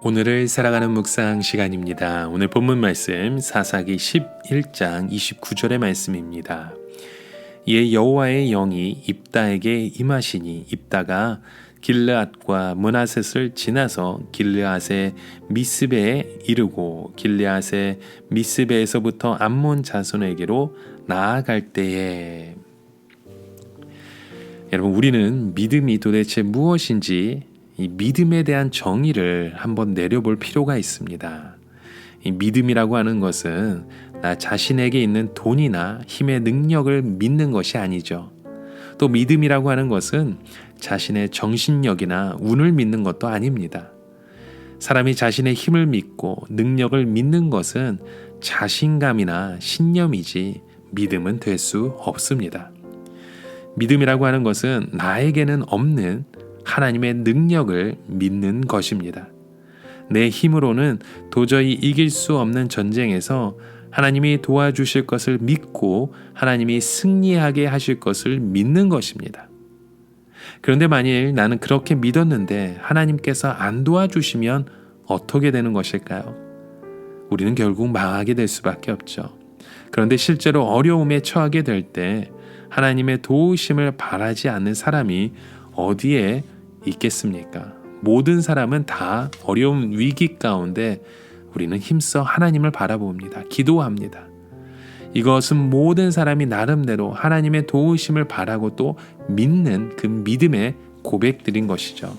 오늘을 살아가는 묵상 시간입니다. 오늘 본문 말씀 사사기 11장 29절의 말씀입니다. 이에 여호와의 영이 입다에게 임하시니 입다가 길르앗과 므낫셋을 지나서 길르앗의 미스베에 이르고 길르앗의 미스베에서부터 암몬 자손에게로 나아갈 때에. 여러분, 우리는 믿음이 도대체 무엇인지 이 믿음에 대한 정의를 한번 내려볼 필요가 있습니다. 이 믿음이라고 하는 것은 나 자신에게 있는 돈이나 힘의 능력을 믿는 것이 아니죠. 또 믿음이라고 하는 것은 자신의 정신력이나 운을 믿는 것도 아닙니다. 사람이 자신의 힘을 믿고 능력을 믿는 것은 자신감이나 신념이지 믿음은 될 수 없습니다. 믿음이라고 하는 것은 나에게는 없는 하나님의 능력을 믿는 것입니다. 내 힘으로는 도저히 이길 수 없는 전쟁에서 하나님이 도와주실 것을 믿고 하나님이 승리하게 하실 것을 믿는 것입니다. 그런데 만일 나는 그렇게 믿었는데 하나님께서 안 도와주시면 어떻게 되는 것일까요? 우리는 결국 망하게 될 수밖에 없죠. 그런데 실제로 어려움에 처하게 될 때 하나님의 도우심을 바라지 않는 사람이 어디에 있겠습니까? 모든 사람은 다 어려운 위기 가운데 우리는 힘써 하나님을 바라봅니다. 기도합니다. 이것은 모든 사람이 나름대로 하나님의 도우심을 바라고 또 믿는 그 믿음의 고백들인 것이죠.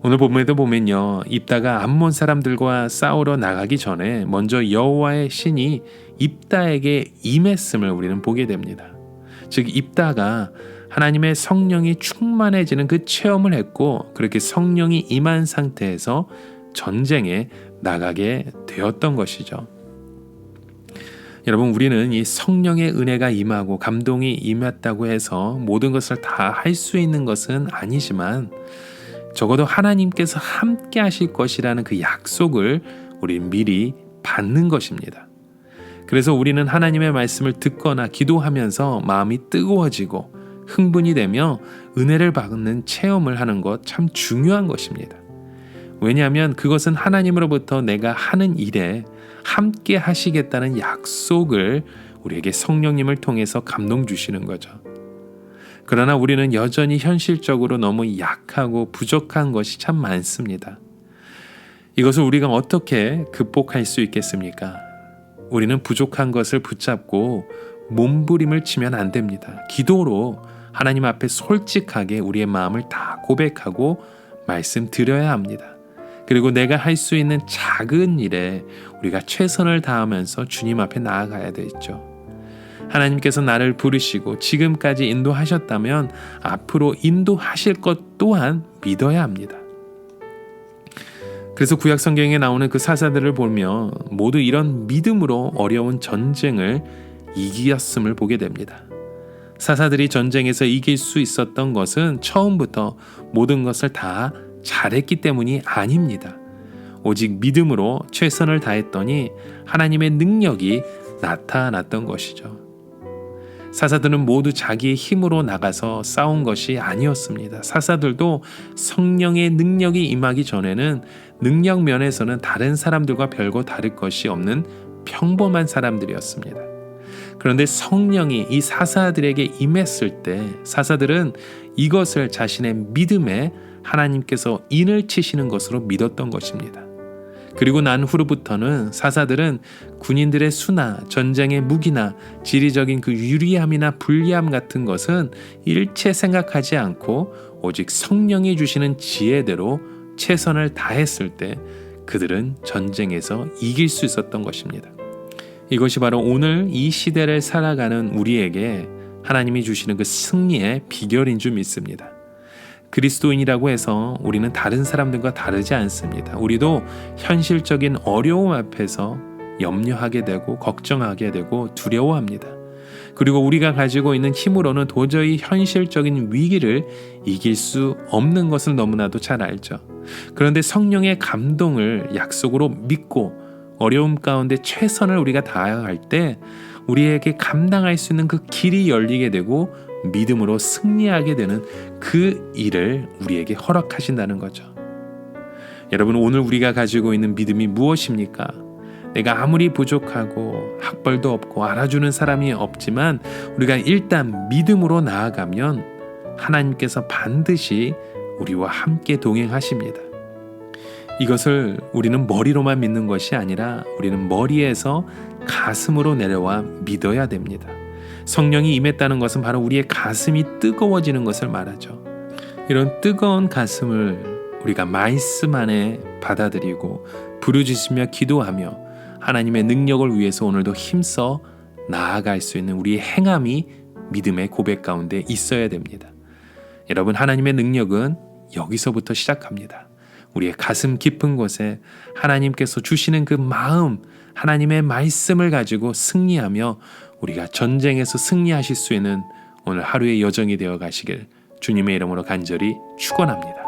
오늘 본문에도 보면요, 입다가 암몬 사람들과 싸우러 나가기 전에 먼저 여호와의 신이 입다에게 임했음을 우리는 보게 됩니다. 즉 입다가 하나님의 성령이 충만해지는 그 체험을 했고 그렇게 성령이 임한 상태에서 전쟁에 나가게 되었던 것이죠. 여러분, 우리는 이 성령의 은혜가 임하고 감동이 임했다고 해서 모든 것을 다 할 수 있는 것은 아니지만 적어도 하나님께서 함께 하실 것이라는 그 약속을 우리는 미리 받는 것입니다. 그래서 우리는 하나님의 말씀을 듣거나 기도하면서 마음이 뜨거워지고 흥분이 되며 은혜를 받는 체험을 하는 것 참 중요한 것입니다. 왜냐하면 그것은 하나님으로부터 내가 하는 일에 함께 하시겠다는 약속을 우리에게 성령님을 통해서 감동 주시는 거죠. 그러나 우리는 여전히 현실적으로 너무 약하고 부족한 것이 참 많습니다. 이것을 우리가 어떻게 극복할 수 있겠습니까? 우리는 부족한 것을 붙잡고 몸부림을 치면 안 됩니다. 기도로 하나님 앞에 솔직하게 우리의 마음을 다 고백하고 말씀드려야 합니다. 그리고 내가 할 수 있는 작은 일에 우리가 최선을 다하면서 주님 앞에 나아가야 되죠. 하나님께서 나를 부르시고 지금까지 인도하셨다면 앞으로 인도하실 것 또한 믿어야 합니다. 그래서 구약 성경에 나오는 그 사사들을 보면 모두 이런 믿음으로 어려운 전쟁을 이겼음을 보게 됩니다. 사사들이 전쟁에서 이길 수 있었던 것은 처음부터 모든 것을 다 잘했기 때문이 아닙니다. 오직 믿음으로 최선을 다했더니 하나님의 능력이 나타났던 것이죠. 사사들은 모두 자기의 힘으로 나가서 싸운 것이 아니었습니다. 사사들도 성령의 능력이 임하기 전에는 능력 면에서는 다른 사람들과 별거 다를 것이 없는 평범한 사람들이었습니다. 그런데 성령이 이 사사들에게 임했을 때 사사들은 이것을 자신의 믿음에 하나님께서 인을 치시는 것으로 믿었던 것입니다. 그리고 난 후로부터는 사사들은 군인들의 수나 전쟁의 무기나 지리적인 그 유리함이나 불리함 같은 것은 일체 생각하지 않고 오직 성령이 주시는 지혜대로 최선을 다했을 때 그들은 전쟁에서 이길 수 있었던 것입니다. 이것이 바로 오늘 이 시대를 살아가는 우리에게 하나님이 주시는 그 승리의 비결인 줄 믿습니다. 그리스도인이라고 해서 우리는 다른 사람들과 다르지 않습니다. 우리도 현실적인 어려움 앞에서 염려하게 되고 걱정하게 되고 두려워합니다. 그리고 우리가 가지고 있는 힘으로는 도저히 현실적인 위기를 이길 수 없는 것을 너무나도 잘 알죠. 그런데 성령의 감동을 약속으로 믿고 어려움 가운데 최선을 우리가 다할 때 우리에게 감당할 수 있는 그 길이 열리게 되고 믿음으로 승리하게 되는 그 일을 우리에게 허락하신다는 거죠. 여러분, 오늘 우리가 가지고 있는 믿음이 무엇입니까? 내가 아무리 부족하고 학벌도 없고 알아주는 사람이 없지만 우리가 일단 믿음으로 나아가면 하나님께서 반드시 우리와 함께 동행하십니다. 이것을 우리는 머리로만 믿는 것이 아니라 우리는 머리에서 가슴으로 내려와 믿어야 됩니다. 성령이 임했다는 것은 바로 우리의 가슴이 뜨거워지는 것을 말하죠. 이런 뜨거운 가슴을 우리가 말씀 안에 받아들이고 부르짖으며 기도하며 하나님의 능력을 위해서 오늘도 힘써 나아갈 수 있는 우리의 행함이 믿음의 고백 가운데 있어야 됩니다. 여러분, 하나님의 능력은 여기서부터 시작합니다. 우리의 가슴 깊은 곳에 하나님께서 주시는 그 마음, 하나님의 말씀을 가지고 승리하며 우리가 전쟁에서 승리하실 수 있는 오늘 하루의 여정이 되어 가시길 주님의 이름으로 간절히 축원합니다.